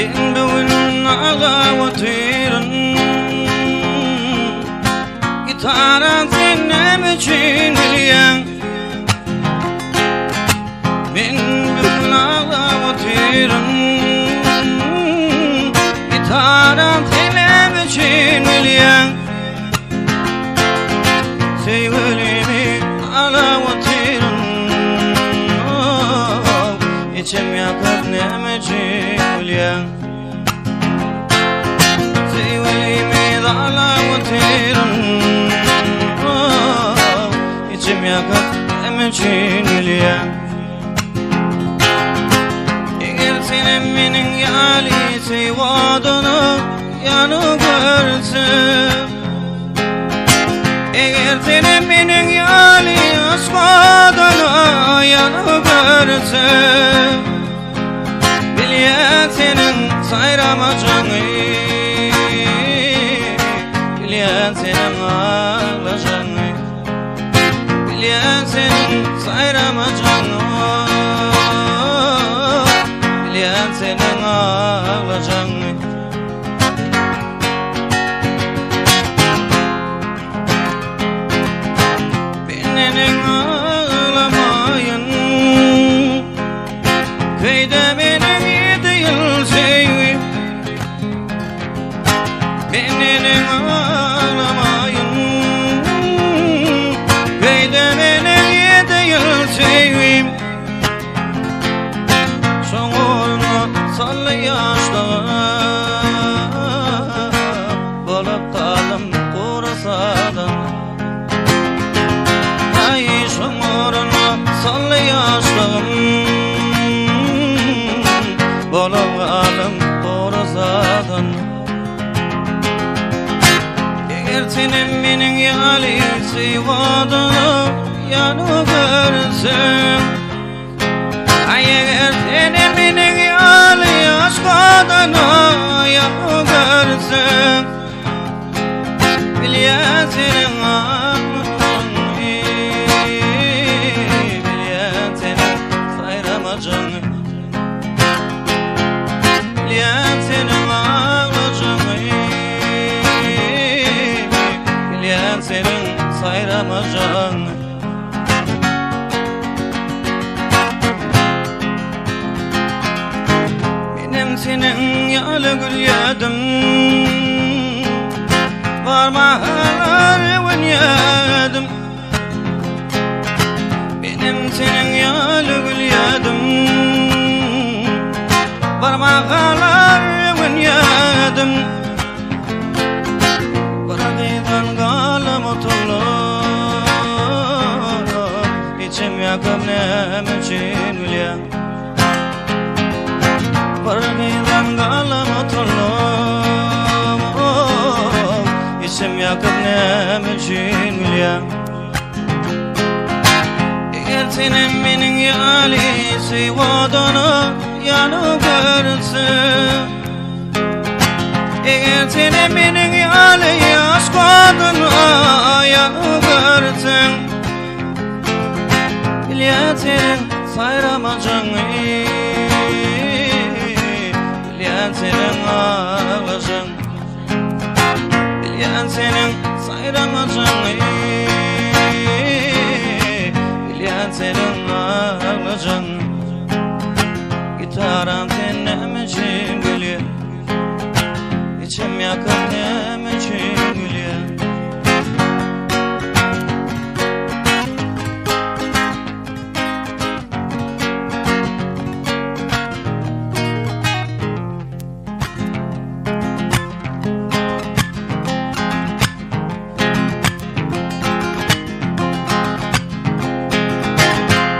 Ben bugün ağlavatırım, gitara senem için gülüyen. Ben bugün ağlavatırım, gitara senem için gülüyen. Sevgilimi ağlavatırım, içim yakar nem için gülüyen. Sevgilimi ağlavatırım, içim yakar nem için gülüyen. Eğer senin benim yali sevadını yanı görsün, eğer senin benim yali aşkadını yanı görsün, bilye senin sayramacağını, bilye senin ağlayacağını, bilye senin sayramacağını, bilye senin ağlayacağını. Benim ağlamayın, köyde benim 7 yıl sevgim. Benim ağlamayın, köyde benim 7 yıl sevgim. Soğurma sallı yaşlığa, bolup kaldım kurasadan. Ay şomuruna sallı yaşlığım, bolup kaldım kurasadan. Eğer senin benim yali sevadını yanı görsün, ay eğer senin benim yali aşkadını yanı görsün, bilye senin ağlayacağını, bilye senin sayramacağını, bilye senin ağlayacağını, bilye senin sayramacağını. Benim senin yalı gül yedim, parmaklar oynadım. Benim senin yalı gül yedim, parmaklar oynadım. Bırakıdan kalım oturlu, içim yakıp nem için gülüyen. Bırakıdan kalım oturlu, içim yakıp nem için gülüyen. Eğer senin benim yali sevadını yanı görsün, eğer senin benim yali aşkadını yanı görsün, bilye senin sayramacağını, bilye senin ağlayacağını, bilye senin sayramacağını, bilye senin ağlayacağını. Gitaran senem için gülüyor, içim yakıp nem için gülüyor.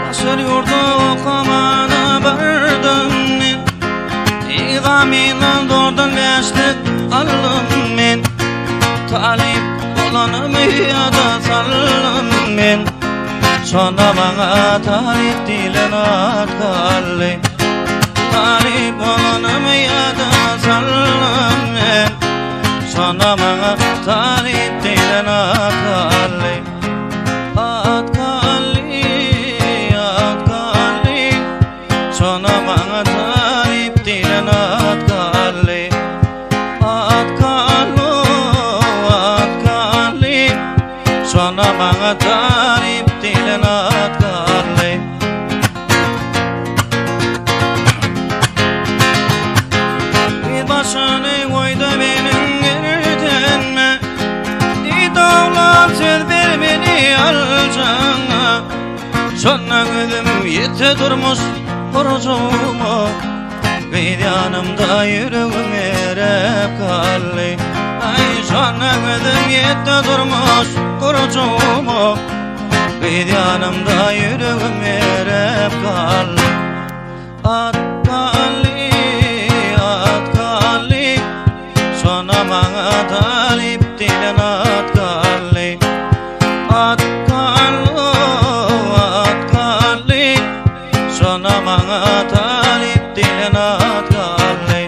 Başar yurda okumana bardım men, İğaminden doğrudan beşlik alım men. Talip olanım ya da sallım men, sonra bana talip dilen atkalı. Talip olanım ya da sallım men, sonra bana talip dilen atkalı. Atkalı, atkalı, sonra bana talip dilen atkalı. şona bana talip dilen atkarlı. Bir başını koydu benim girdenme, di dağlar söz ver beni alacağına. Şona gözüm yete durmuş borcumu, bir yanımda yüreğim erep kallı. Ay şona gözüm yete durmuş borcumu, bir yanımda yüreğim erep kallı. At kallı, at kallı, şona bana talip dilen at kallı. At kallı, at kallı, şona bana talip dilen at kallı.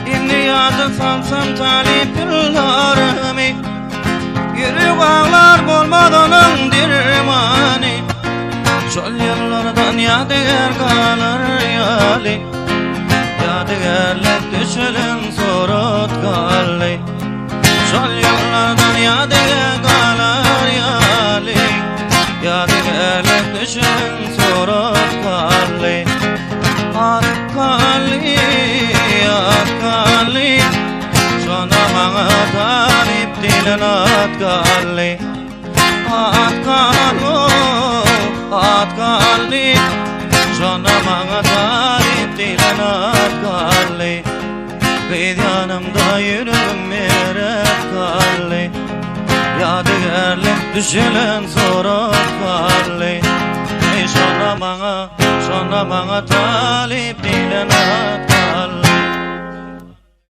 İnniyadı sansam talip yıllarımı, yürü bağlar bulmadanın dirmani. Şol yıllardan yadigar kalır yali, yadigarlık düşülün sorut kallı. Şol yıllardan yadigar kalır yali, yadigarlık düşülün sorut kallı. At kallı, at kallı, şona bana talip dilen at kallı. At kallı, at kallı, şona bana talip dilen at kallı. Bir yanımda yüreğim erep kallı, yadigarlık düşülen sorut kallı. Şona bana talip dilen at kallı.